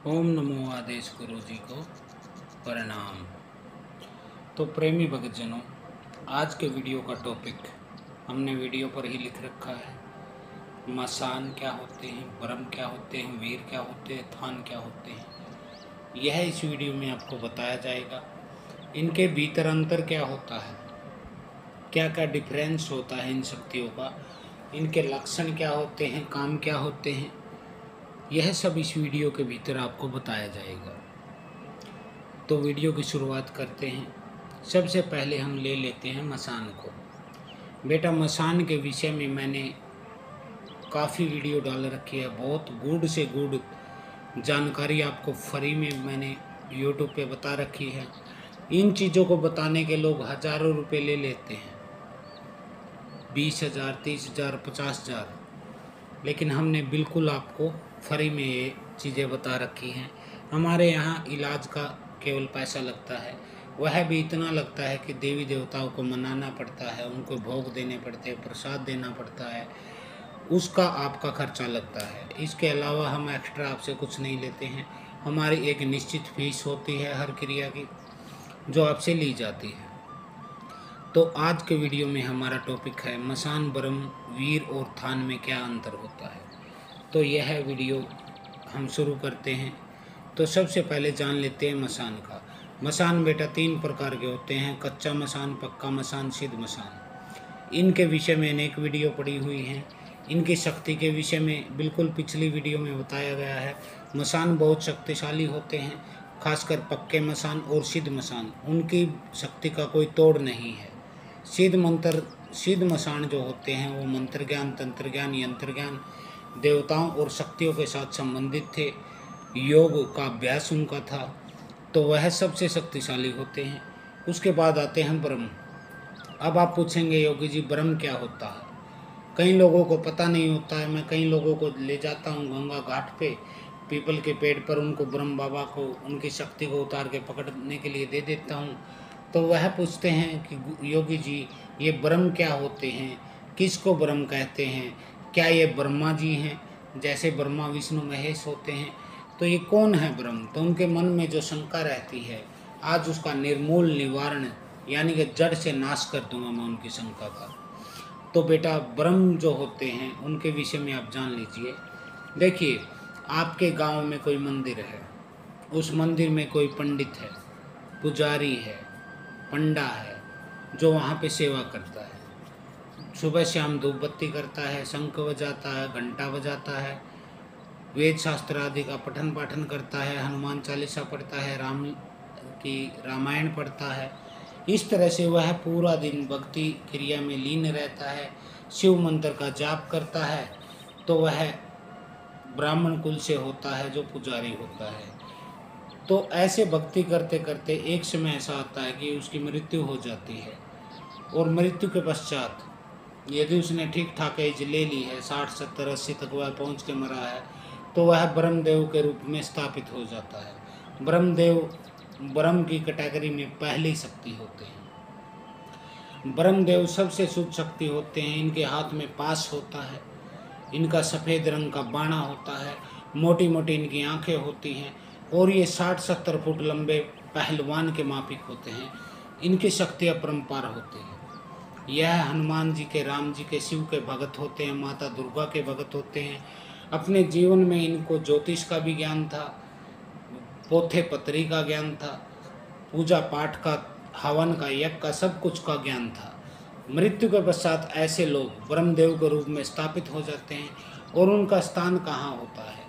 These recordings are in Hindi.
ओम नमो आदेश गुरु जी को प्रणाम। तो प्रेमी भक्तजनों, आज के वीडियो का टॉपिक हमने वीडियो पर ही लिख रखा है। मसान क्या होते हैं, ब्रह्म क्या होते हैं, वीर क्या होते हैं, थान क्या होते हैं, यह इस वीडियो में आपको बताया जाएगा। इनके भीतर अंतर क्या होता है, क्या क्या डिफरेंस होता है इन शक्तियों का, इनके लक्षण क्या होते हैं, काम क्या होते हैं, यह सब इस वीडियो के भीतर आपको बताया जाएगा। तो वीडियो की शुरुआत करते हैं। सबसे पहले हम ले लेते हैं मसान को। बेटा, मसान के विषय में मैंने काफ़ी वीडियो डाल रखी है। बहुत गुड से गुड जानकारी आपको फ्री में मैंने यूट्यूब पे बता रखी है। इन चीज़ों को बताने के लोग हज़ारों रुपए ले लेते हैं, 20,000, 30,000, 50,000, लेकिन हमने बिल्कुल आपको फ्री में ये चीज़ें बता रखी हैं। हमारे यहाँ इलाज का केवल पैसा लगता है, वह भी इतना लगता है कि देवी देवताओं को मनाना पड़ता है, उनको भोग देने पड़ते हैं, प्रसाद देना पड़ता है, उसका आपका खर्चा लगता है। इसके अलावा हम एक्स्ट्रा आपसे कुछ नहीं लेते हैं। हमारी एक निश्चित फीस होती है हर क्रिया की, जो आपसे ली जाती है। तो आज के वीडियो में हमारा टॉपिक है मसान, ब्रह्म, वीर और थान में क्या अंतर होता है। तो यह वीडियो हम शुरू करते हैं। तो सबसे पहले जान लेते हैं मसान का। मसान बेटा 3 प्रकार के होते हैं: कच्चा मसान, पक्का मसान, सिद्ध मसान। इनके विषय में अनेक वीडियो पड़ी हुई हैं। इनकी शक्ति के विषय में बिल्कुल पिछली वीडियो में बताया गया है। मसान बहुत शक्तिशाली होते हैं, खासकर पक्के मसान और सिद्ध मसान, उनकी शक्ति का कोई तोड़ नहीं है। सिद्ध मसान जो होते हैं वो मंत्र ज्ञान, तंत्र ज्ञान, यंत्र ज्ञान, देवताओं और शक्तियों के साथ संबंधित थे। योग का अभ्यास उनका था, तो वह सबसे शक्तिशाली होते हैं। उसके बाद आते हैं ब्रह्म। अब आप पूछेंगे योगी जी ब्रह्म क्या होता है? कई लोगों को पता नहीं होता है। मैं कई लोगों को ले जाता हूँ गंगा घाट पे, पीपल के पेड़ पर, उनको ब्रह्म बाबा को उनकी शक्ति को उतार के पकड़ने के लिए दे देता हूँ। तो वह पूछते हैं कि योगी जी ये ब्रह्म क्या होते हैं, किसको ब्रह्म कहते हैं, क्या ये ब्रह्मा जी हैं, जैसे ब्रह्मा विष्णु महेश होते हैं, तो ये कौन है ब्रह्म? तो उनके मन में जो शंका रहती है, आज उसका निर्मूल निवारण यानी कि जड़ से नाश कर दूंगा मैं उनकी शंका का। तो बेटा ब्रह्म जो होते हैं उनके विषय में आप जान लीजिए। देखिए, आपके गांव में कोई मंदिर है, उस मंदिर में कोई पंडित है, पुजारी है, पंडा है, जो वहाँ पे सेवा करता है। सुबह शाम धूप बत्ती करता है, शंख बजाता है, घंटा बजाता है, वेद शास्त्र आदि का पठन पाठन करता है, हनुमान चालीसा पढ़ता है, रामायण पढ़ता है। इस तरह से वह पूरा दिन भक्ति क्रिया में लीन रहता है, शिव मंत्र का जाप करता है। तो वह ब्राह्मण कुल से होता है, जो पुजारी होता है। तो ऐसे भक्ति करते करते एक समय ऐसा आता है कि उसकी मृत्यु हो जाती है, और मृत्यु के पश्चात यदि उसने ठीक ठाक एज ले ली है, 60, 70, 80 तक वह पहुँच के मरा है, तो वह ब्रह्मदेव के रूप में स्थापित हो जाता है। ब्रह्मदेव ब्रह्म की कैटेगरी में पहली शक्ति होते हैं। ब्रह्मदेव सबसे शुद्ध शक्ति होते हैं। इनके हाथ में पास होता है, इनका सफ़ेद रंग का बाणा होता है, मोटी मोटी इनकी आंखें होती हैं, और ये 60-70 फुट लंबे पहलवान के माफिक होते हैं। इनकी शक्ति अपरंपार होती है। यह हनुमान जी के, राम जी के, शिव के भगत होते हैं, माता दुर्गा के भगत होते हैं। अपने जीवन में इनको ज्योतिष का भी ज्ञान था, पोथे पत्री का ज्ञान था, पूजा पाठ का, हवन का, यज्ञ का, सब कुछ का ज्ञान था। मृत्यु के पश्चात ऐसे लोग ब्रह्मदेव के रूप में स्थापित हो जाते हैं। और उनका स्थान कहाँ होता है?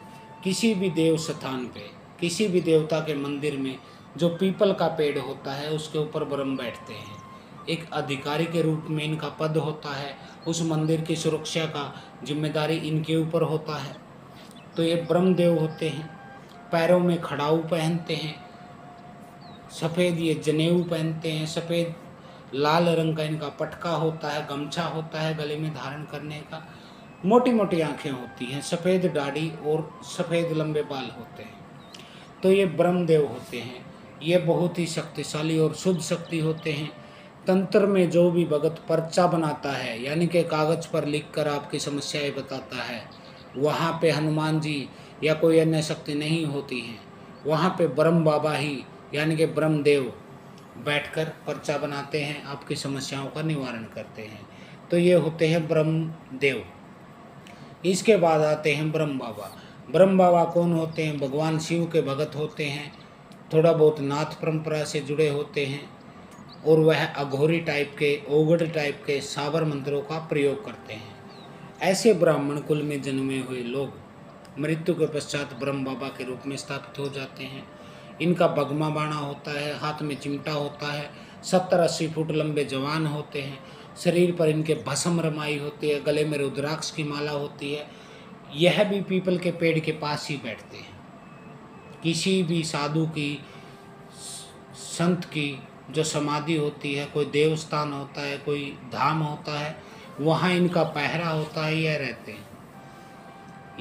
किसी भी देव स्थान पे, किसी भी देवता के मंदिर में जो पीपल का पेड़ होता है उसके ऊपर ब्रह्म बैठते हैं। एक अधिकारी के रूप में इनका पद होता है, उस मंदिर की सुरक्षा का जिम्मेदारी इनके ऊपर होता है। तो ये ब्रह्मदेव होते हैं। पैरों में खड़ाऊ पहनते हैं, सफ़ेद ये जनेऊ पहनते हैं, सफ़ेद लाल रंग का इनका पटका होता है, गमछा होता है गले में धारण करने का, मोटी मोटी आंखें होती हैं, सफ़ेद दाढ़ी और सफ़ेद लंबे बाल होते हैं। तो ये ब्रह्मदेव होते हैं। ये बहुत ही शक्तिशाली और शुद्ध शक्ति होते हैं। तंत्र में जो भी भगत पर्चा बनाता है, यानी कि कागज़ पर लिखकर आपकी समस्याएं बताता है, वहाँ पे हनुमान जी या कोई अन्य शक्ति नहीं होती है, वहाँ पे ब्रह्म बाबा ही यानी कि ब्रह्मदेव बैठकर पर्चा बनाते हैं, आपकी समस्याओं का निवारण करते हैं। तो ये होते हैं ब्रह्मदेव। इसके बाद आते हैं ब्रह्म बाबा। ब्रह्म बाबा कौन होते हैं? भगवान शिव के भगत होते हैं, थोड़ा बहुत नाथ परंपरा से जुड़े होते हैं और वह अघोरी टाइप के, ओगड़ टाइप के साबर मंत्रों का प्रयोग करते हैं। ऐसे ब्राह्मण कुल में जन्मे हुए लोग मृत्यु के पश्चात ब्रह्म बाबा के रूप में स्थापित हो जाते हैं। इनका बगमा बाणा होता है, हाथ में चिमटा होता है, 70-80 फुट लंबे जवान होते हैं, शरीर पर इनके भस्म रमाई होती है, गले में रुद्राक्ष की माला होती है। यह भी पीपल के पेड़ के पास ही बैठते हैं। किसी भी साधु की, संत की जो समाधि होती है, कोई देवस्थान होता है, कोई धाम होता है, वहाँ इनका पहरा होता है, यह रहते हैं।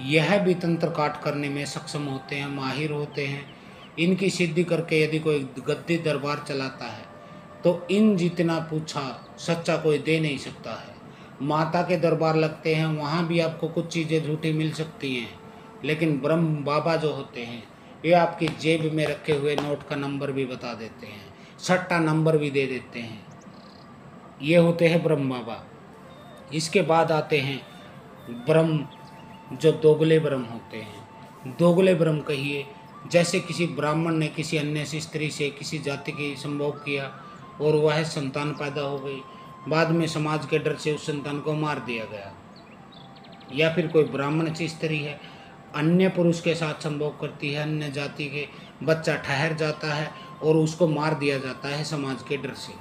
यह भी तंत्र काट करने में सक्षम होते हैं, माहिर होते हैं। इनकी सिद्धि करके यदि कोई गद्दी दरबार चलाता है तो इन जितना पूछा सच्चा कोई दे नहीं सकता है। माता के दरबार लगते हैं, वहाँ भी आपको कुछ चीज़ें झूठी मिल सकती हैं, लेकिन ब्रह्म बाबा जो होते हैं ये आपकी जेब में रखे हुए नोट का नंबर भी बता देते हैं, सट्टा नंबर भी दे देते हैं। ये होते हैं ब्रह्म बाबा। इसके बाद आते हैं ब्रह्म, जो दोगले ब्रह्म होते हैं। दोगले ब्रह्म कहिए, जैसे किसी ब्राह्मण ने किसी अन्य स्त्री से, किसी जाति की संभोग किया और वह संतान पैदा हो गई, बाद में समाज के डर से उस संतान को मार दिया गया। या फिर कोई ब्राह्मण की स्त्री है, अन्य पुरुष के साथ संभोग करती है, अन्य जाति के, बच्चा ठहर जाता है और उसको मार दिया जाता है समाज के डर से,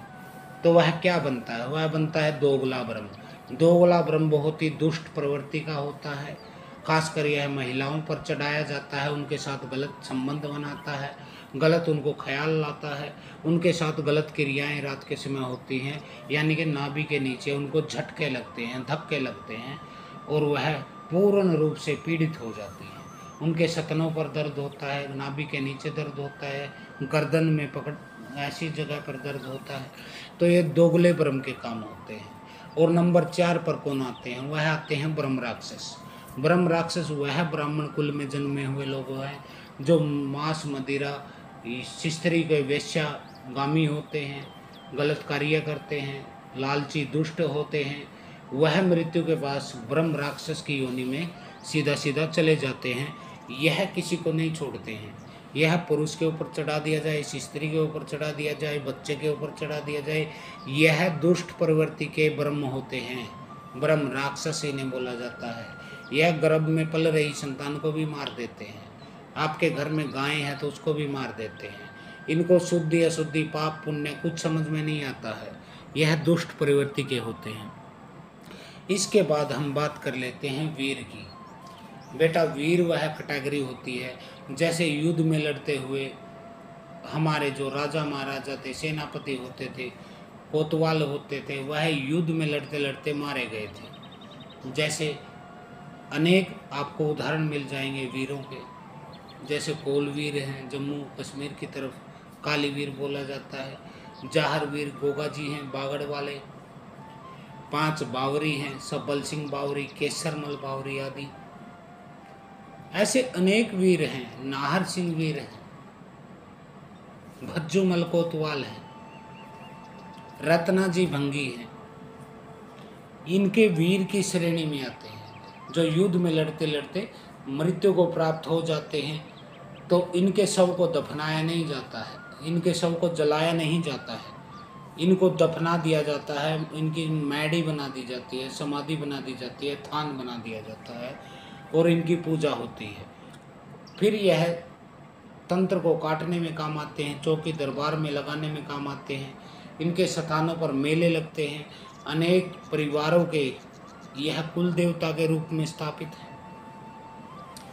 तो वह क्या बनता है? वह बनता है दोगला ब्रह्म। दोगला ब्रह्म बहुत ही दुष्ट प्रवृत्ति का होता है। खासकर यह महिलाओं पर चढ़ाया जाता है, उनके साथ गलत संबंध बनाता है, गलत उनको ख्याल लाता है, उनके साथ गलत क्रियाएं रात के समय होती हैं, यानी कि नाभि के नीचे उनको झटके लगते हैं, धक्के लगते हैं और वह पूर्ण रूप से पीड़ित हो जाती हैं। उनके सतनों पर दर्द होता है, नाभि के नीचे दर्द होता है, गर्दन में पकड़ ऐसी जगह पर दर्द होता है। तो ये दोगले ब्रह्म के काम होते हैं। और नंबर 4 पर कौन आते हैं? वह आते हैं ब्रह्म राक्षस। ब्रह्म राक्षस वह ब्राह्मण कुल में जन्मे हुए लोग हैं जो मांस, मदिरा, स्त्री के वेश्यागामी होते हैं, गलत कार्य करते हैं, लालची दुष्ट होते हैं। वह मृत्यु के पास ब्रह्म राक्षस की योनि में सीधा सीधा चले जाते हैं। यह किसी को नहीं छोड़ते हैं। यह पुरुष के ऊपर चढ़ा दिया जाए, इस स्त्री के ऊपर चढ़ा दिया जाए, बच्चे के ऊपर चढ़ा दिया जाए, यह दुष्ट प्रवृत्ति के ब्रह्म होते हैं। ब्रह्म राक्षस इन्हें बोला जाता है। यह गर्भ में पल रही संतान को भी मार देते हैं। आपके घर में गाय है तो उसको भी मार देते हैं। इनको शुद्धि अशुद्धि, पाप पुण्य कुछ समझ में नहीं आता है। यह दुष्ट प्रवृत्ति के होते हैं। इसके बाद हम बात कर लेते हैं वीर की। बेटा, वीर वह कैटेगरी होती है, जैसे युद्ध में लड़ते हुए हमारे जो राजा महाराजा थे, सेनापति होते थे, कोतवाल होते थे, वह युद्ध में लड़ते लड़ते मारे गए थे। जैसे अनेक आपको उदाहरण मिल जाएंगे वीरों के, जैसे कोलवीर हैं, जम्मू कश्मीर की तरफ कालीवीर बोला जाता है, जाहर वीर गोगा जी हैं बागड़ वाले, 5 बावरी हैं, सब्बल सिंह बावरी, केसरमल बावरी आदि। ऐसे अनेक वीर हैं। नाहर सिंह वीर हैं, भज्जूमल कोतवाल हैं, रत्ना जी भंगी हैं। इनके वीर की श्रेणी में आते हैं जो युद्ध में लड़ते लड़ते मृत्यु को प्राप्त हो जाते हैं। तो इनके शव को दफनाया नहीं जाता है, इनके शव को जलाया नहीं जाता है, इनको दफना दिया जाता है, इनकी मैडी बना दी जाती है, समाधि बना दी जाती है, थान बना दिया जाता है और इनकी पूजा होती है। फिर यह तंत्र को काटने में काम आते हैं, चौकी दरबार में लगाने में काम आते हैं। इनके स्थानों पर मेले लगते हैं। अनेक परिवारों के यह कुल देवता के रूप में स्थापित है।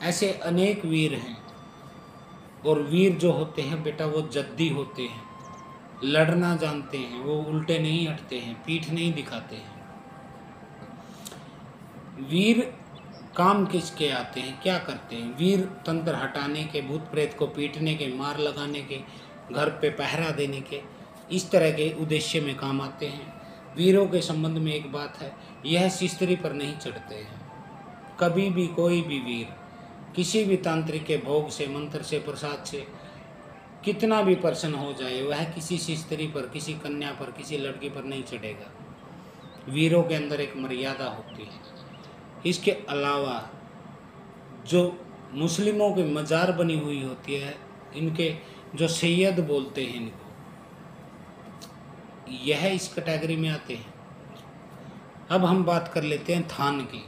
ऐसे अनेक वीर हैं। और वीर जो होते हैं बेटा, वो जद्दी होते हैं, लड़ना जानते हैं, वो उल्टे नहीं हटते हैं, पीठ नहीं दिखाते हैं। वीर काम किसके आते हैं, क्या करते हैं? वीर तंत्र हटाने के, भूत प्रेत को पीटने के, मार लगाने के, घर पे पहरा देने के, इस तरह के उद्देश्य में काम आते हैं। वीरों के संबंध में एक बात है, यह स्त्री पर नहीं चढ़ते हैं। कभी भी कोई भी वीर किसी भी तांत्रिक के भोग से, मंत्र से, प्रसाद से कितना भी प्रसन्न हो जाए, वह किसी स्त्री पर, किसी कन्या पर, किसी लड़की पर नहीं चढ़ेगा। वीरों के अंदर एक मर्यादा होती है। इसके अलावा जो मुस्लिमों की मज़ार बनी हुई होती है, इनके जो सैयद बोलते हैं इनको, यह इस कैटेगरी में आते हैं। अब हम बात कर लेते हैं थान की।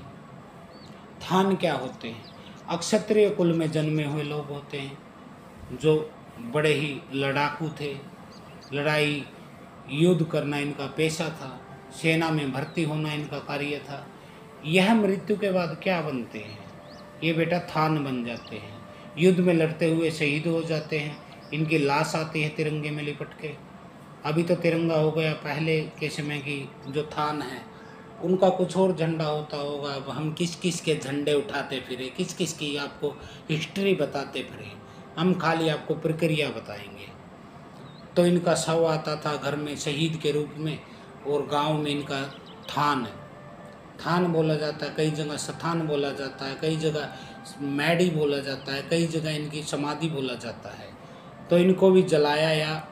थान क्या होते हैं? अक्षत्रिय कुल में जन्मे हुए लोग होते हैं जो बड़े ही लड़ाकू थे, लड़ाई युद्ध करना इनका पेशा था, सेना में भर्ती होना इनका कार्य था। यह मृत्यु के बाद क्या बनते हैं? ये बेटा थान बन जाते हैं। युद्ध में लड़ते हुए शहीद हो जाते हैं। इनकी लाश आती है तिरंगे में लिपट के। अभी तो तिरंगा हो गया, पहले के समय की जो थान है उनका कुछ और झंडा होता होगा। अब हम किस किस के झंडे उठाते फिरे, किस किस की आपको हिस्ट्री बताते फिरे, हम खाली आपको प्रक्रिया बताएंगे। तो इनका शव आता था घर में शहीद के रूप में, और गांव में इनका थान बोला जाता है, कई जगह स्थान बोला जाता है, कई जगह मैडी बोला जाता है, कई जगह इनकी समाधि बोला जाता है। तो इनको भी जलाया या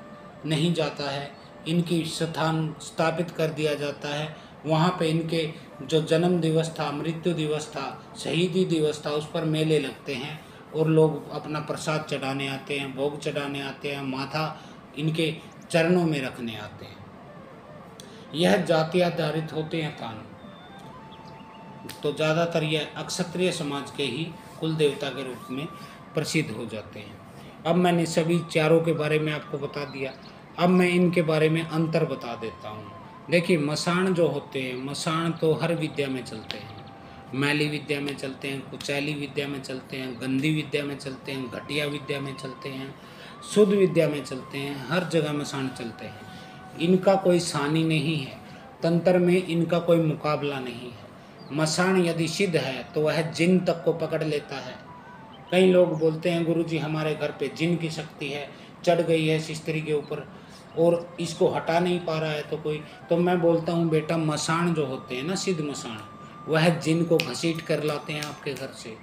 नहीं जाता है, इनकी स्थान स्थापित कर दिया जाता है। वहाँ पे इनके जो जन्म दिवस था, मृत्यु दिवस था, शहीदी दिवस था, उस पर मेले लगते हैं और लोग अपना प्रसाद चढ़ाने आते हैं, भोग चढ़ाने आते हैं, माथा इनके चरणों में रखने आते हैं। यह जाति आधारित होते हैं थान। तो ज़्यादातर यह अक्षत्रिय समाज के ही कुल देवता के रूप में प्रसिद्ध हो जाते हैं। अब मैंने सभी चारों के बारे में आपको बता दिया। अब मैं इनके बारे में अंतर बता देता हूँ। देखिए, मसाण जो होते हैं, मसाण तो हर विद्या में चलते हैं। मैली विद्या में चलते हैं, कुचैली विद्या में चलते हैं, गंदी विद्या में चलते हैं, घटिया विद्या में चलते हैं, शुद्ध विद्या में चलते हैं, हर जगह मसाण चलते हैं। इनका कोई सानी नहीं है, तंत्र में इनका कोई मुकाबला नहीं है। मसाण यदि सिद्ध है तो वह जिन तक को पकड़ लेता है। कई लोग बोलते हैं गुरुजी हमारे घर पे जिन की शक्ति है, चढ़ गई है इस स्त्री के ऊपर और इसको हटा नहीं पा रहा है तो कोई। तो मैं बोलता हूँ बेटा, मसाण जो होते हैं ना, सिद्ध मसाण, वह जिन को घसीट कर लाते हैं आपके घर से,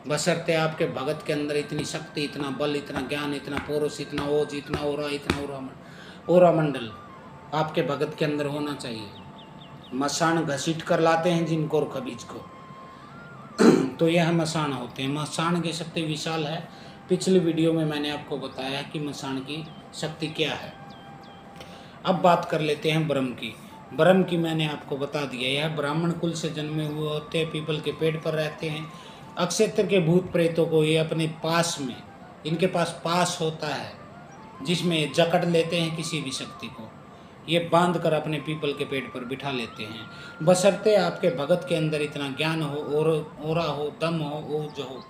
बशर्ते आपके भगत के अंदर इतनी शक्ति, इतना बल, इतना ज्ञान, इतना पौरुष, इतना ओज, इतना ओरा, इतना ओरा मंडल आपके भगत के अंदर होना चाहिए। मसाण घसीट कर लाते हैं जिनको और खबीज को। तो यह मसाण होते हैं। मसाण की शक्ति विशाल है। पिछली वीडियो में मैंने आपको बताया कि मसाण की शक्ति क्या है। अब बात कर लेते हैं ब्रह्म की। ब्रह्म की मैंने आपको बता दिया, यह ब्राह्मण कुल से जन्मे हुए होते हैं, पीपल के पेड़ पर रहते हैं। अक्षेत्र के भूत प्रेतों को ये अपने पास में, इनके पास पास होता है जिसमें ये जकड़ लेते हैं किसी भी शक्ति को, ये बांध कर अपने पीपल के पेड़ पर बिठा लेते हैं। बशर्ते आपके भगत के अंदर इतना ज्ञान हो, और ओरा हो, दम हो, ओज हो,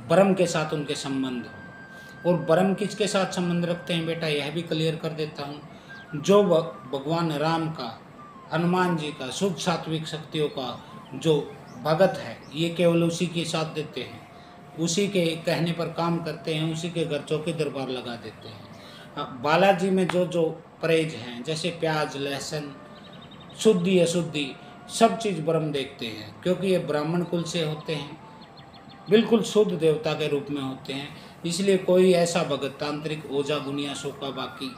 ब्रह्म के साथ उनके संबंध हो। और ब्रह्म किसके साथ संबंध रखते हैं बेटा, यह भी क्लियर कर देता हूँ। जो भगवान राम का, हनुमान जी का, शुद्ध सात्विक शक्तियों का जो भगत है, ये केवल उसी के साथ देते हैं, उसी के कहने पर काम करते हैं, उसी के घर चौकी दरबार लगा देते हैं। बालाजी में जो जो परहेज हैं, जैसे प्याज, लहसुन, शुद्धि अशुद्धि, सब चीज़ ब्रह्म देखते हैं, क्योंकि ये ब्राह्मण कुल से होते हैं, बिल्कुल शुद्ध देवता के रूप में होते हैं। इसलिए कोई ऐसा भगत, तांत्रिक, ओझा, गुनिया, शोका, बाकी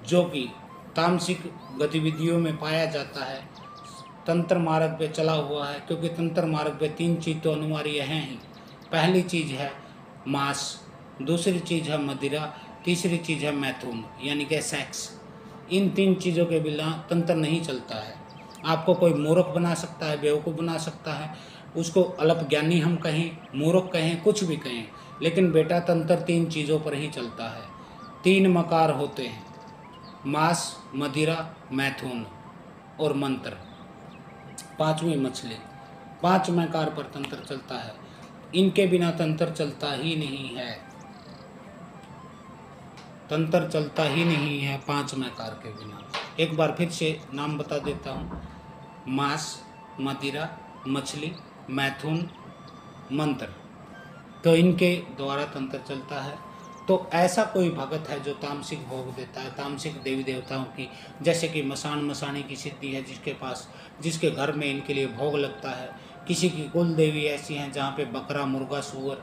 जो कि तामसिक गतिविधियों में पाया जाता है, तंत्र मार्ग पे चला हुआ है, क्योंकि तंत्र मार्ग पे 3 चीज़ तो अनिवार्य हैं ही। पहली चीज़ है मांस, दूसरी चीज़ है मदिरा, तीसरी चीज़ है मैथुन यानी कि सेक्स। इन 3 चीज़ों के बिना तंत्र नहीं चलता है। आपको कोई मूर्ख बना सकता है, बेवकूफ़ बना सकता है, उसको अल्प ज्ञानी हम कहें, मूर्ख कहें, कुछ भी कहें, लेकिन बेटा तंत्र 3 चीज़ों पर ही चलता है। 3 मकार होते हैं, मांस, मदिरा, मैथुन और मंत्र, 5वीं मछली। 5 मकार पर तंत्र चलता है। इनके बिना तंत्र चलता ही नहीं है, तंत्र चलता ही नहीं है 5 मकार के बिना। एक बार फिर से नाम बता देता हूँ, मांस, मदिरा, मछली, मैथुन, मंत्र, तो इनके द्वारा तंत्र चलता है। तो ऐसा कोई भगत है जो तामसिक भोग देता है, तामसिक देवी देवताओं की, जैसे कि मसाणी की सिद्धि है, जिसके घर में इनके लिए भोग लगता है, किसी की कुल देवी ऐसी हैं जहाँ पे बकरा, मुर्गा, सूअर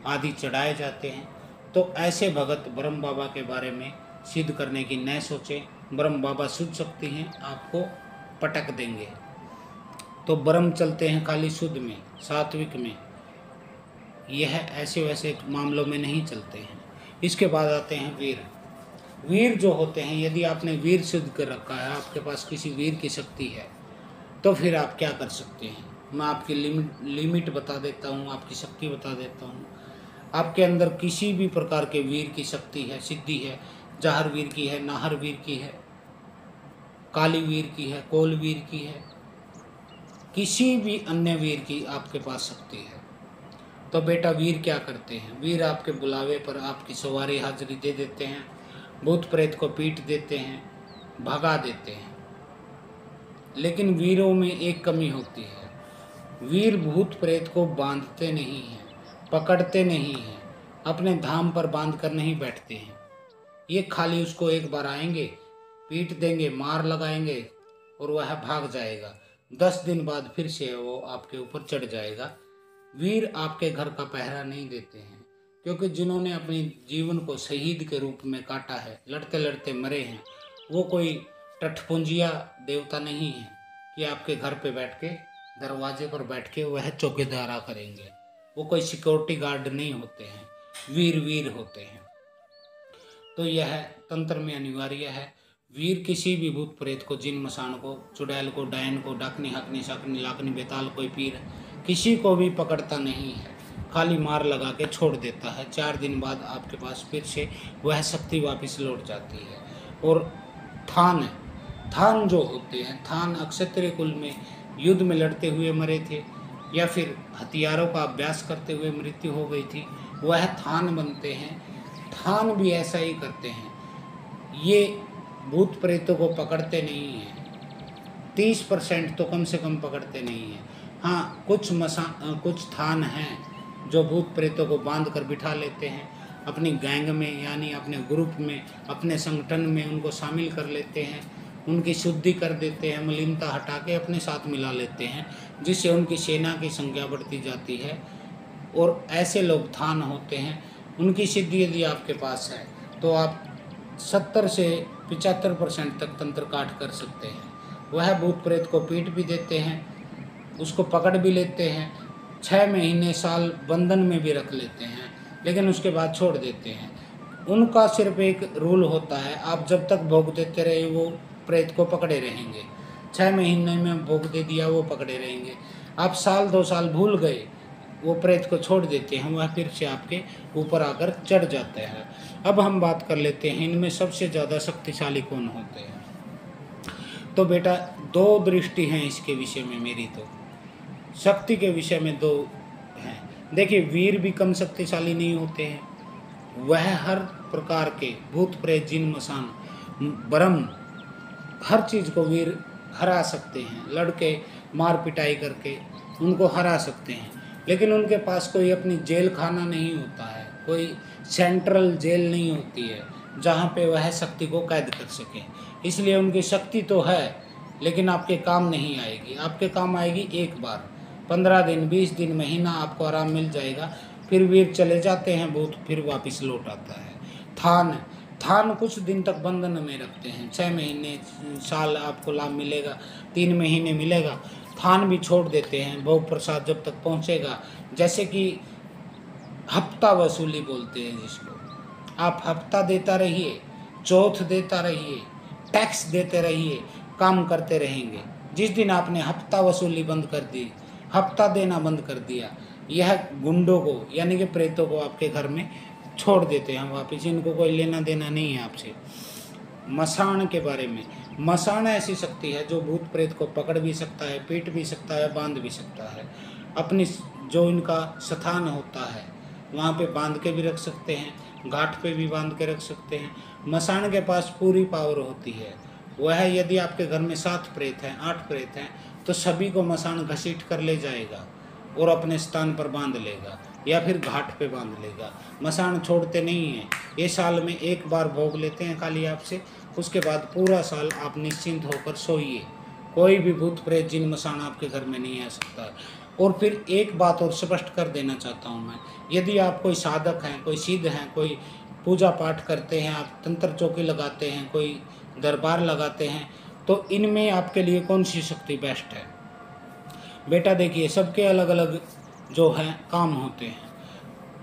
आदि चढ़ाए जाते हैं। तो ऐसे भगत ब्रह्म बाबा के बारे में सिद्ध करने की न सोचें। ब्रह्म बाबा शुद्ध शक्ति हैं, आपको पटक देंगे। तो ब्रह्म चलते हैं खाली शुद्ध में, सात्विक में, यह ऐसे वैसे मामलों में नहीं चलते हैं। इसके बाद आते हैं वीर। वीर जो होते हैं, यदि आपने वीर सिद्ध कर रखा है, आपके पास किसी वीर की शक्ति है, तो फिर आप क्या कर सकते हैं। मैं आपकी लिमिट बता देता हूँ, आपकी शक्ति बता देता हूँ। आपके अंदर किसी भी प्रकार के वीर की शक्ति है, सिद्धि है, जाहर वीर की है, नाहर वीर की है, काली वीर की है, कोल वीर की है, किसी भी अन्य वीर की आपके पास शक्ति है, तो बेटा वीर क्या करते हैं। वीर आपके बुलावे पर आपकी सवारी हाजिरी दे देते हैं, भूत प्रेत को पीट देते हैं, भगा देते हैं। लेकिन वीरों में एक कमी होती है, वीर भूत प्रेत को बांधते नहीं हैं, पकड़ते नहीं हैं, अपने धाम पर बांध कर नहीं बैठते हैं। ये खाली उसको एक बार आएंगे, पीट देंगे, मार लगाएंगे और वह भाग जाएगा। 10 दिन बाद फिर से वो आपके ऊपर चढ़ जाएगा। वीर आपके घर का पहरा नहीं देते हैं, क्योंकि जिन्होंने अपने जीवन को शहीद के रूप में काटा है, लड़ते लड़ते मरे हैं, वो कोई टठपुंजिया देवता नहीं है कि आपके घर पे बैठ के, दरवाजे पर बैठ के वह चौकीदारा करेंगे। वो कोई सिक्योरिटी गार्ड नहीं होते हैं, वीर वीर होते हैं। तो यह तंत्र में अनिवार्य है। वीर किसी भी भूत प्रेत को, जिन मसान को, चुड़ैल को, डायन को, डाकनी, हकनी, शाकनी, लाकनी, बेताल, कोई पीर, किसी को भी पकड़ता नहीं है, खाली मार लगा के छोड़ देता है। 4 दिन बाद आपके पास फिर से वह शक्ति वापस लौट जाती है। और थान जो होते हैं, थान अक्षत्रिय कुल में युद्ध में लड़ते हुए मरे थे, या फिर हथियारों का अभ्यास करते हुए मृत्यु हो गई थी, वह थान बनते हैं। थान भी ऐसा ही करते हैं। ये भूत प्रेतों को पकड़ते नहीं हैं, 30% तो कम से कम पकड़ते नहीं हैं। हाँ, कुछ थान हैं जो भूत प्रेतों को बांध कर बिठा लेते हैं, अपनी गैंग में, यानी अपने ग्रुप में, अपने संगठन में उनको शामिल कर लेते हैं, उनकी शुद्धि कर देते हैं, मलिनता हटा के अपने साथ मिला लेते हैं, जिससे उनकी सेना की संख्या बढ़ती जाती है। और ऐसे लोग थान होते हैं। उनकी सिद्धि यदि आपके पास है तो आप 70 से 75% तक तंत्र काट कर सकते हैं। वह भूत प्रेत को पीट भी देते हैं, उसको पकड़ भी लेते हैं, 6 महीने साल बंधन में भी रख लेते हैं, लेकिन उसके बाद छोड़ देते हैं। उनका सिर्फ एक रूल होता है, आप जब तक भोग देते रहे वो प्रेत को पकड़े रहेंगे। 6 महीने में भोग दे दिया, वो पकड़े रहेंगे। आप साल 2 साल भूल गए, वो प्रेत को छोड़ देते हैं, वह फिर से आपके ऊपर आकर चढ़ जाते हैं। अब हम बात कर लेते हैं इनमें सबसे ज़्यादा शक्तिशाली कौन होते हैं। तो बेटा 2 दृष्टि हैं इसके विषय में मेरी, तो शक्ति के विषय में 2 हैं। देखिए, वीर भी कम शक्तिशाली नहीं होते हैं, वह हर प्रकार के भूत प्रेत, जिन, मसान, ब्रह्म, हर चीज़ को वीर हरा सकते हैं। लड़के मार पिटाई करके उनको हरा सकते हैं, लेकिन उनके पास कोई अपनी जेल खाना नहीं होता है, कोई सेंट्रल जेल नहीं होती है जहाँ पे वह शक्ति को कैद कर सकें। इसलिए उनकी शक्ति तो है, लेकिन आपके काम नहीं आएगी। आपके काम आएगी एक बार, 15 दिन, 20 दिन, महीना आपको आराम मिल जाएगा। फिर वीर चले जाते हैं, भूत फिर वापस लौट आता है। थान कुछ दिन तक बंधन में रखते हैं, 6 महीने, साल आपको लाभ मिलेगा, 3 महीने मिलेगा। थान भी छोड़ देते हैं, भोग प्रसाद जब तक पहुंचेगा। जैसे कि हफ्ता वसूली बोलते हैं जिसको, आप हफ्ता देता रहिए, चौथ देता रहिए, टैक्स देते रहिए, काम करते रहेंगे। जिस दिन आपने हफ्ता वसूली बंद कर दी, हफ्ता देना बंद कर दिया, यह गुंडों को, यानी कि प्रेतों को आपके घर में छोड़ देते हैं वापिस। इनको कोई लेना देना नहीं है आपसे। मसान के बारे में, मसान ऐसी शक्ति है जो भूत प्रेत को पकड़ भी सकता है, पीट भी सकता है, बांध भी सकता है। अपनी जो इनका स्थान होता है वहाँ पे बांध के भी रख सकते हैं, घाट पे भी बांध के रख सकते हैं। मसान के पास पूरी पावर होती है। वह यदि आपके घर में 7 प्रेत हैं, 8 प्रेत हैं, तो सभी को मसान घसीट कर ले जाएगा और अपने स्थान पर बांध लेगा, या फिर घाट पे बांध लेगा। मसान छोड़ते नहीं हैं। ये साल में एक बार भोग लेते हैं खाली आपसे, उसके बाद पूरा साल आप निश्चिंत होकर सोइए, कोई भी भूत प्रेत जिन मसान आपके घर में नहीं आ सकता है। और फिर एक बात और स्पष्ट कर देना चाहता हूँ मैं, यदि आप कोई साधक हैं, कोई सिद्ध हैं, कोई पूजा पाठ करते हैं, आप तंत्र चौकी लगाते हैं, कोई दरबार लगाते हैं, तो इनमें आपके लिए कौन सी शक्ति बेस्ट है? बेटा देखिए, सबके अलग अलग जो है काम होते हैं।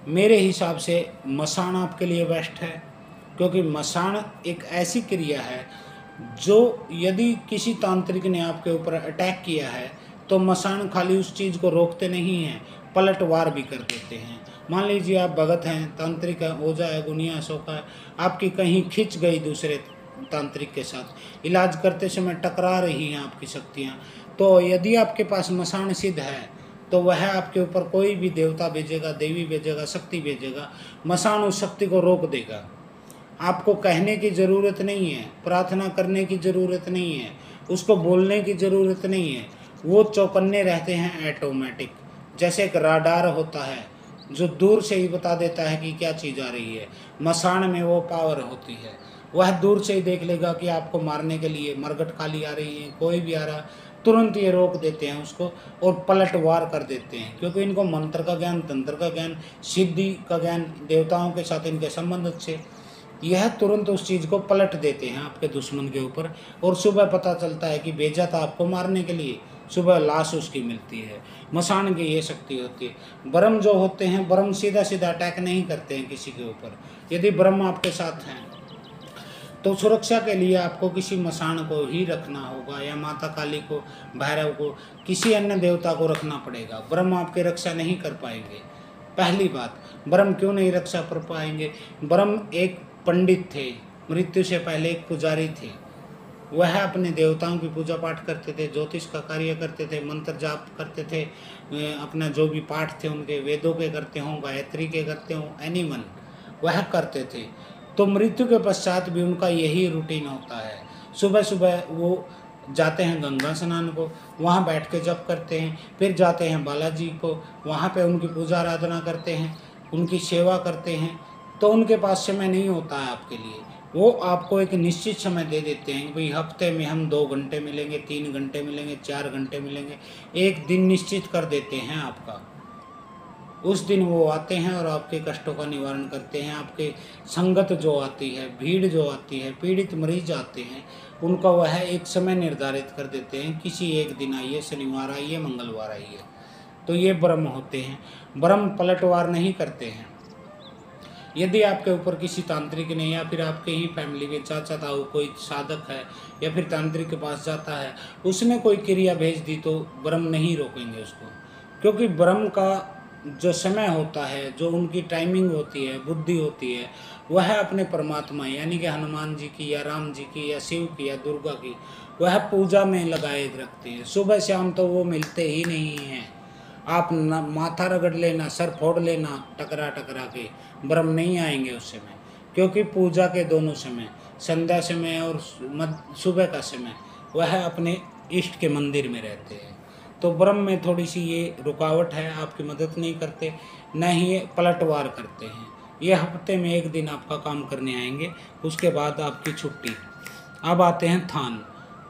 मेरे हिसाब से मसान आपके लिए बेस्ट है, क्योंकि मसान एक ऐसी क्रिया है जो यदि किसी तांत्रिक ने आपके ऊपर अटैक किया है तो मसान खाली उस चीज़ को रोकते नहीं हैं, पलटवार भी कर देते हैं। मान लीजिए आप भगत हैं, तांत्रिक है, ओझा है, गुनिया शोका है, आपकी कहीं खिंच गई दूसरे तांत्रिक के साथ, इलाज करते समय टकरा रही हैं आपकी शक्तियाँ, तो यदि आपके पास मसान सिद्ध है तो वह आपके ऊपर कोई भी देवता भेजेगा, देवी भेजेगा, शक्ति भेजेगा, मसान उस शक्ति को रोक देगा। आपको कहने की ज़रूरत नहीं है, प्रार्थना करने की ज़रूरत नहीं है, उसको बोलने की ज़रूरत नहीं है, वो चौकन्ने रहते हैं ऑटोमेटिक। जैसे एक राडार होता है जो दूर से ही बता देता है कि क्या चीज़ आ रही है, मसान में वो पावर होती है, वह दूर से ही देख लेगा कि आपको मारने के लिए मरगट काली आ रही है, कोई भी आ रहा, तुरंत ये रोक देते हैं उसको और पलटवार कर देते हैं। क्योंकि इनको मंत्र का ज्ञान, तंत्र का ज्ञान, सिद्धि का ज्ञान, देवताओं के साथ इनके संबंध अच्छे, यह तुरंत उस चीज़ को पलट देते हैं आपके दुश्मन के ऊपर। और सुबह पता चलता है कि भेजा था आपको मारने के लिए, सुबह लाश उसकी मिलती है। मसान की ये शक्ति होती है। ब्रह्म जो होते हैं, ब्रह्म सीधा सीधा अटैक नहीं करते हैं किसी के ऊपर। यदि ब्रह्म आपके साथ हैं तो सुरक्षा के लिए आपको किसी मसान को ही रखना होगा, या माता काली को, भैरव को, किसी अन्य देवता को रखना पड़ेगा। ब्रह्म आपकी रक्षा नहीं कर पाएंगे। पहली बात, ब्रह्म क्यों नहीं रक्षा कर पाएंगे? ब्रह्म एक पंडित थे, मृत्यु से पहले एक पुजारी थे। वह अपने देवताओं की पूजा पाठ करते थे, ज्योतिष का कार्य करते थे, मंत्र जाप करते थे, अपना जो भी पाठ थे उनके, वेदों के करते हों, गायत्री के करते हों, एनिमल वह करते थे। तो मृत्यु के पश्चात भी उनका यही रूटीन होता है। सुबह सुबह वो जाते हैं गंगा स्नान को, वहाँ बैठ के जप करते हैं, फिर जाते हैं बालाजी को, वहाँ पे उनकी पूजा आराधना करते हैं, उनकी सेवा करते हैं। तो उनके पास समय नहीं होता है आपके लिए। वो आपको एक निश्चित समय दे देते हैं कि भाई हफ्ते में हम 2 घंटे मिलेंगे, 3 घंटे मिलेंगे, 4 घंटे मिलेंगे, एक दिन निश्चित कर देते हैं आपका। उस दिन वो आते हैं और आपके कष्टों का निवारण करते हैं। आपके संगत जो आती है, भीड़ जो आती है, पीड़ित मरीज आते हैं, उनका वह एक समय निर्धारित कर देते हैं, किसी एक दिन आइए, शनिवार आइए, मंगलवार आइए। तो ये ब्रह्म होते हैं। ब्रह्म पलटवार नहीं करते हैं। यदि आपके ऊपर किसी तांत्रिक ने, या फिर आपके ही फैमिली के चाचा ताऊ कोई साधक है या फिर तांत्रिक के पास जाता है, उसने कोई क्रिया भेज दी, तो ब्रह्म नहीं रोकेंगे उसको। क्योंकि ब्रह्म का जो समय होता है, जो उनकी टाइमिंग होती है, बुद्धि होती है, वह अपने परमात्मा यानी कि हनुमान जी की, या राम जी की, या शिव की, या दुर्गा की, वह पूजा में लगाए रखते हैं। सुबह शाम तो वो मिलते ही नहीं हैं। आप न माथा रगड़ लेना, सर फोड़ लेना टकरा टकरा के, ब्रह्म नहीं आएंगे उस समय। क्योंकि पूजा के दोनों समय, संध्या समय और सुबह का समय, वह अपने इष्ट के मंदिर में रहते हैं। तो ब्रह्म में थोड़ी सी ये रुकावट है, आपकी मदद नहीं करते, न ही ये पलटवार करते हैं। ये हफ्ते में एक दिन आपका काम करने आएंगे, उसके बाद आपकी छुट्टी। अब आते हैं थान।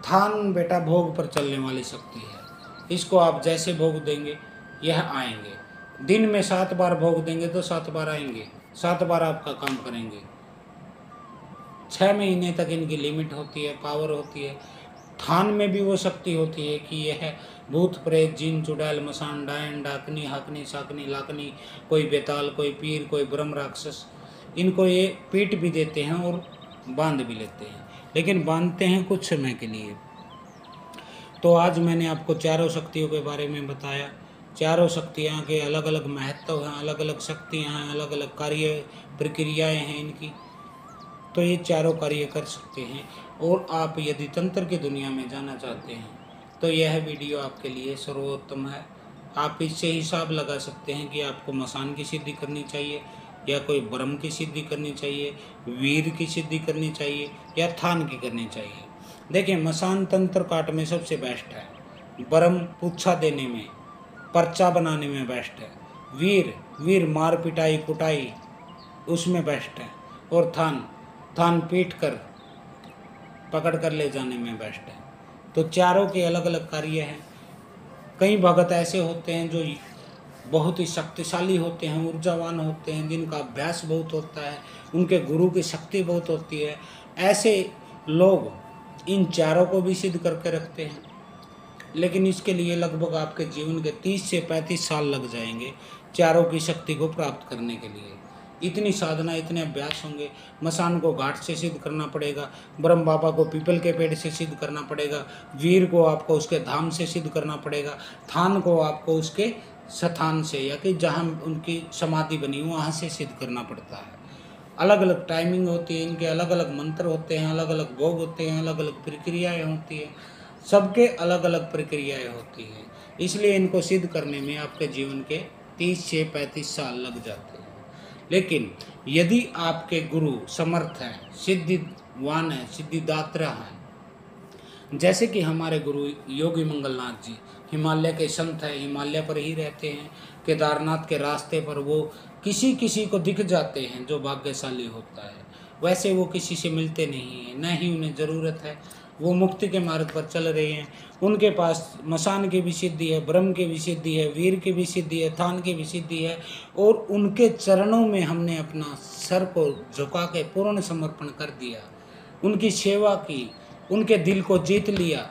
थान बेटा भोग पर चलने वाली शक्ति है। इसको आप जैसे भोग देंगे यह आएंगे। दिन में 7 बार भोग देंगे तो 7 बार आएंगे, 7 बार आपका काम करेंगे। 6 महीने तक इनकी लिमिट होती है, पावर होती है। थान में भी वो शक्ति होती है कि यह भूत प्रेत, जिन, चुड़ैल, मसान, डायन, डाकनी, हाकनी, साकनी, लाकनी, कोई बेताल, कोई पीर, कोई ब्रह्म राक्षस, इनको ये पीट भी देते हैं और बांध भी लेते हैं, लेकिन बांधते हैं कुछ समय के लिए। तो आज मैंने आपको चारों शक्तियों के बारे में बताया। चारों शक्तियाँ के अलग अलग महत्व हैं, अलग अलग शक्तियाँ हैं, अलग अलग कार्य प्रक्रियाएँ हैं इनकी। तो ये चारों कार्य कर सकते हैं। और आप यदि तंत्र की दुनिया में जाना चाहते हैं तो यह वीडियो आपके लिए सर्वोत्तम है। आप इससे हिसाब लगा सकते हैं कि आपको मसान की सिद्धि करनी चाहिए, या कोई ब्रह्म की सिद्धि करनी चाहिए, वीर की सिद्धि करनी चाहिए, या थान की करनी चाहिए। देखिए, मसान तंत्र काट में सबसे बेस्ट है। ब्रह्म पूछा देने में, पर्चा बनाने में बेस्ट है। वीर मार पिटाई कुटाई उसमें बेस्ट है। और थान पीट कर पकड़ कर ले जाने में बेस्ट है। तो चारों के अलग अलग कार्य हैं। कई भगत ऐसे होते हैं जो बहुत ही शक्तिशाली होते हैं, ऊर्जावान होते हैं, जिनका अभ्यास बहुत होता है, उनके गुरु की शक्ति बहुत होती है। ऐसे लोग इन चारों को भी सिद्ध करके रखते हैं, लेकिन इसके लिए लगभग आपके जीवन के 30 से 35 साल लग जाएंगे चारों की शक्ति को प्राप्त करने के लिए। इतनी साधना, इतने अभ्यास होंगे। मसान को घाट से सिद्ध करना पड़ेगा, ब्रह्म बाबा को पीपल के पेड़ से सिद्ध करना पड़ेगा, वीर को आपको उसके धाम से सिद्ध करना पड़ेगा, थान को आपको उसके स्थान से या कि जहाँ उनकी समाधि बनी वहाँ से सिद्ध करना पड़ता है। अलग अलग टाइमिंग होती है, इनके अलग अलग मंत्र होते हैं, अलग अलग भोग होते हैं, अलग अलग प्रक्रियाएँ होती हैं, सबके अलग अलग प्रक्रियाएँ होती हैं। इसलिए इनको सिद्ध करने में आपके जीवन के 30 से 35 साल लग जाते हैं। लेकिन यदि आपके गुरु समर्थ हैं, सिद्धिवान हैं, सिद्धिदात्रा हैं, जैसे कि हमारे गुरु योगी मंगलनाथ जी हिमालय के संत हैं, हिमालय पर ही रहते हैं, केदारनाथ के रास्ते पर वो किसी किसी को दिख जाते हैं जो भाग्यशाली होता है। वैसे वो किसी से मिलते नहीं हैं, न ही उन्हें ज़रूरत है, वो मुक्ति के मार्ग पर चल रहे हैं। उनके पास मसान की भी सिद्धि है, ब्रह्म की भी सिद्धि है, वीर की भी सिद्धि है, थान की भी सिद्धि है, और उनके चरणों में हमने अपना सर को झुका के पूर्ण समर्पण कर दिया, उनकी सेवा की, उनके दिल को जीत लिया।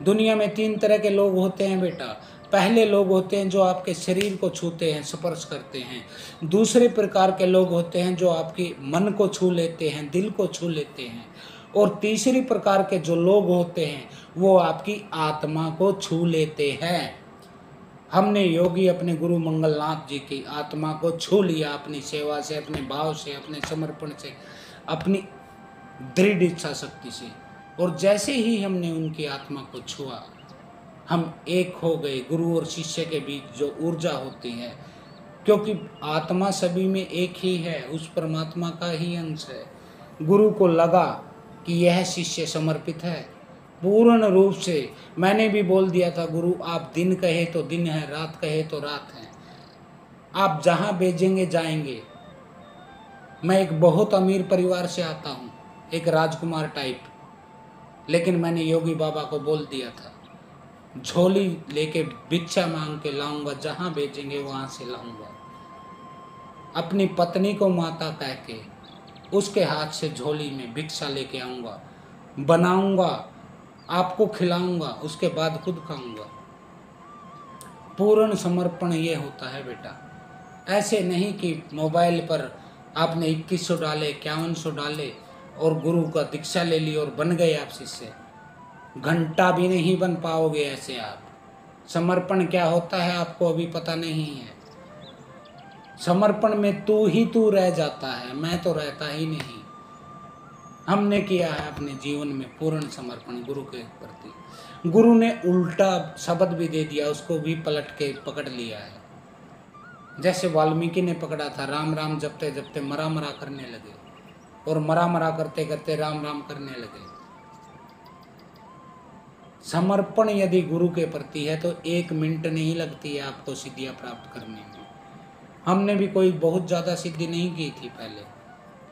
दुनिया में 3 तरह के लोग होते हैं बेटा। पहले लोग होते हैं जो आपके शरीर को छूते हैं, स्पर्श करते हैं। दूसरे प्रकार के लोग होते हैं जो आपके मन को छू लेते हैं, दिल को छू लेते हैं। और तीसरी प्रकार के जो लोग होते हैं वो आपकी आत्मा को छू लेते हैं। हमने योगी अपने गुरु मंगलनाथ जी की आत्मा को छू लिया अपनी सेवा से, अपने भाव से, अपने समर्पण से, अपनी दृढ़ इच्छा शक्ति से। और जैसे ही हमने उनकी आत्मा को छुआ, हम एक हो गए। गुरु और शिष्य के बीच जो ऊर्जा होती है, क्योंकि आत्मा सभी में एक ही है, उस परमात्मा का ही अंश है। गुरु को लगा कि यह शिष्य समर्पित है पूर्ण रूप से। मैंने भी बोल दिया था, गुरु आप दिन कहे तो दिन है, रात कहे तो रात है, आप जहाँ भेजेंगे जाएंगे। मैं एक बहुत अमीर परिवार से आता हूँ, एक राजकुमार टाइप, लेकिन मैंने योगी बाबा को बोल दिया था, झोली लेके भिक्षा मांग के लाऊंगा, जहाँ भेजेंगे वहाँ से लाऊंगा। अपनी पत्नी को माता कह के उसके हाथ से झोली में भिक्षा लेके आऊँगा, बनाऊँगा, आपको खिलाऊँगा, उसके बाद खुद खाऊँगा। पूर्ण समर्पण ये होता है बेटा। ऐसे नहीं कि मोबाइल पर आपने 2100 डाले, 5100 डाले और गुरु का दीक्षा ले ली और बन गए आप शिष्य। घंटा भी नहीं बन पाओगे ऐसे आप। समर्पण क्या होता है आपको अभी पता नहीं है। समर्पण में तू ही तू रह जाता है, मैं तो रहता ही नहीं। हमने किया है अपने जीवन में पूर्ण समर्पण गुरु के प्रति। गुरु ने उल्टा शब्द भी दे दिया, उसको भी पलट के पकड़ लिया है। जैसे वाल्मीकि ने पकड़ा था, राम राम जपते जपते मरा मरा करने लगे, और मरा मरा करते करते राम राम करने लगे। समर्पण यदि गुरु के प्रति है तो 1 मिनट नहीं लगती है आपको सिद्धियाँ प्राप्त करने में। हमने भी कोई बहुत ज़्यादा सिद्धि नहीं की थी पहले,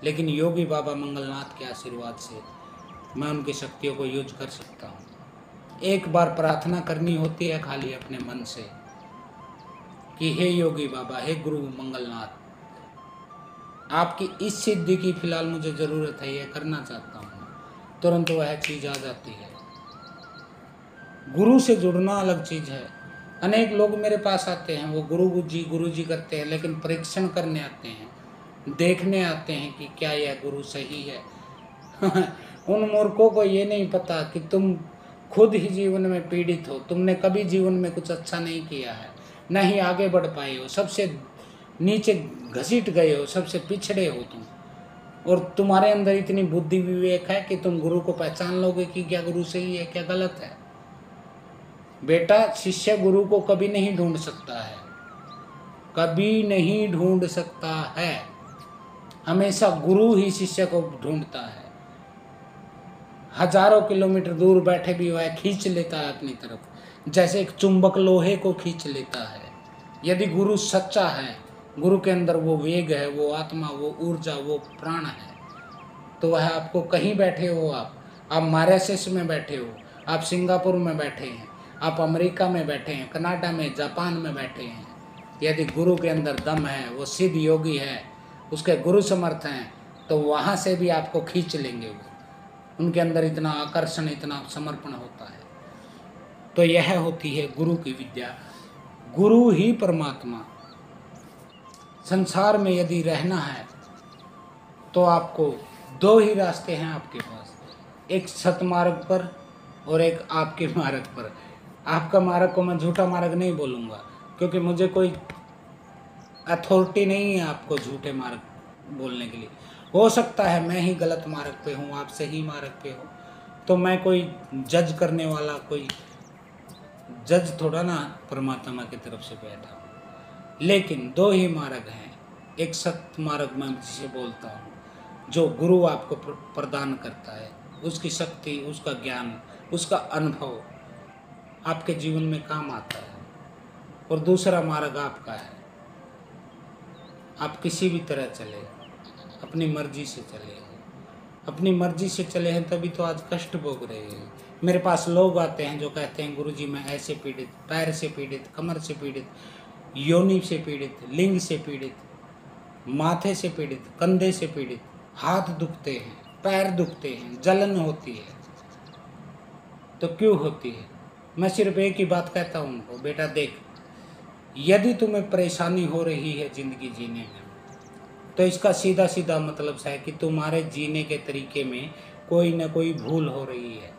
लेकिन योगी बाबा मंगलनाथ के आशीर्वाद से मैं उनकी शक्तियों को यूज कर सकता हूँ। एक बार प्रार्थना करनी होती है खाली अपने मन से कि हे योगी बाबा, हे गुरु मंगलनाथ, आपकी इस सिद्धि की फिलहाल मुझे ज़रूरत है, यह करना चाहता हूँ, तुरंत वह चीज़ आ जाती है। गुरु से जुड़ना अलग चीज़ है। अनेक लोग मेरे पास आते हैं, वो गुरु जी करते हैं, लेकिन परीक्षण करने आते हैं, देखने आते हैं कि क्या यह गुरु सही है। उन मूर्खों को ये नहीं पता कि तुम खुद ही जीवन में पीड़ित हो, तुमने कभी जीवन में कुछ अच्छा नहीं किया है, न ही आगे बढ़ पाए हो, सबसे नीचे घसीट गए हो, सबसे पिछड़े हो तुम। और तुम्हारे अंदर इतनी बुद्धि विवेक है कि तुम गुरु को पहचान लोगे कि क्या गुरु सही है, क्या गलत है। बेटा, शिष्य गुरु को कभी नहीं ढूंढ सकता है, कभी नहीं ढूंढ सकता है। हमेशा गुरु ही शिष्य को ढूंढता है। हजारों किलोमीटर दूर बैठे भी वह खींच लेता है अपनी तरफ, जैसे एक चुंबक लोहे को खींच लेता है। यदि गुरु सच्चा है, गुरु के अंदर वो वेग है, वो आत्मा, वो ऊर्जा, वो प्राण है, तो वह आपको कहीं बैठे हो, आप मॉरिशस में बैठे हो, आप सिंगापुर में बैठे हैं, आप अमेरिका में बैठे हैं, कनाडा में, जापान में बैठे हैं, यदि गुरु के अंदर दम है, वो सिद्ध योगी है, उसके गुरु समर्थ हैं, तो वहाँ से भी आपको खींच लेंगे वो। उनके अंदर इतना आकर्षण, इतना समर्पण होता है। तो यह होती है गुरु की विद्या। गुरु ही परमात्मा। संसार में यदि रहना है तो आपको दो ही रास्ते हैं आपके पास, एक सतमार्ग पर और एक आपके मार्ग पर। आपका मार्ग को मैं झूठा मार्ग नहीं बोलूँगा, क्योंकि मुझे कोई अथॉरिटी नहीं है आपको झूठे मार्ग बोलने के लिए। हो सकता है मैं ही गलत मार्ग पे हूँ, आप सही मार्ग पे हो, तो मैं कोई जज करने वाला, कोई जज थोड़ा ना परमात्मा की तरफ से बैठा हूँ। लेकिन दो ही मार्ग हैं। एक सत्य मार्ग मैं जिसे बोलता हूँ, जो गुरु आपको प्रदान करता है, उसकी शक्ति, उसका ज्ञान, उसका अनुभव आपके जीवन में काम आता है। और दूसरा मार्ग आपका है, आप किसी भी तरह चले, अपनी मर्जी से चले। अपनी मर्जी से चले हैं तभी तो आज कष्ट भोग रहे हैं। मेरे पास लोग आते हैं जो कहते हैं गुरुजी मैं ऐसे पीड़ित, पैर से पीड़ित, कमर से पीड़ित, योनि से पीड़ित, लिंग से पीड़ित, माथे से पीड़ित, कंधे से पीड़ित, हाथ दुखते हैं, पैर दुखते हैं, जलन होती है। तो क्यों होती है? मैं सिर्फ एक ही बात कहता हूँ उनको, बेटा देख, यदि तुम्हें परेशानी हो रही है जिंदगी जीने में, तो इसका सीधा सीधा मतलब है कि तुम्हारे जीने के तरीके में कोई ना कोई भूल हो रही है।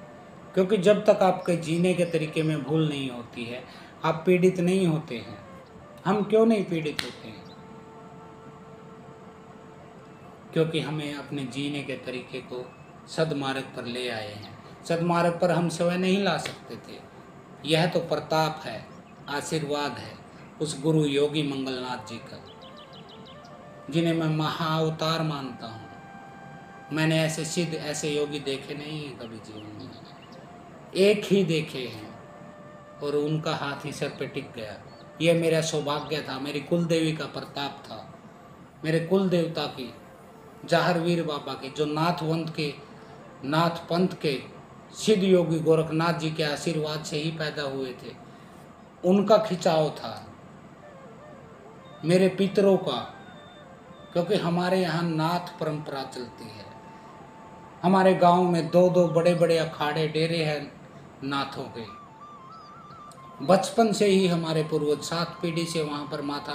क्योंकि जब तक आपके जीने के तरीके में भूल नहीं होती है, आप पीड़ित नहीं होते हैं। हम क्यों नहीं पीड़ित होते हैं? क्योंकि हमें अपने जीने के तरीके को सदमार्ग पर ले आए हैं। सदमार्ग पर हम स्वयं नहीं ला सकते थे। यह तो प्रताप है, आशीर्वाद है उस गुरु योगी मंगलनाथ जी का, जिन्हें मैं महाअवतार मानता हूँ। मैंने ऐसे सिद्ध, ऐसे योगी देखे नहीं हैं कभी जीवन में, एक ही देखे हैं, और उनका हाथ ही सर पे टिक गया। यह मेरा सौभाग्य था, मेरी कुल देवी का प्रताप था, मेरे कुल देवता की, जाहरवीर बाबा के, जो नाथवंत के, नाथ पंथ के सिद्ध योगी गोरखनाथ जी के आशीर्वाद से ही पैदा हुए थे। उनका खिंचाव था, मेरे पितरों का, क्योंकि हमारे यहाँ नाथ परंपरा चलती है। हमारे गांव में दो दो बड़े बड़े अखाड़े, डेरे हैं नाथों के। बचपन से ही हमारे पूर्वज 7 पीढ़ी से वहाँ पर माथा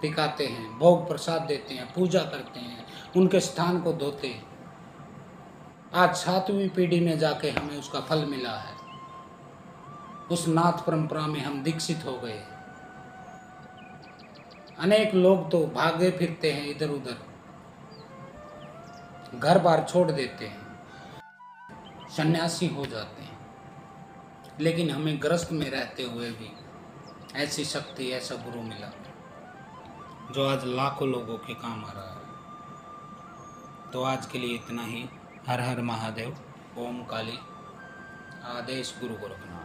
टिकाते हैं, भोग प्रसाद देते हैं, पूजा करते हैं, उनके स्थान को धोते हैं। आज 7वीं पीढ़ी में जाके हमें उसका फल मिला है। उस नाथ परंपरा में हम दीक्षित हो गए। अनेक लोग तो भागे फिरते हैं इधर उधर, घर बार छोड़ देते हैं, सन्यासी हो जाते हैं। लेकिन हमें ग्रस्त में रहते हुए भी ऐसी शक्ति, ऐसा गुरु मिला जो आज लाखों लोगों के काम आ रहा है। तो आज के लिए इतना ही। हर हर महादेव, ओम काली, आदेश गुरु गोरखनाथ।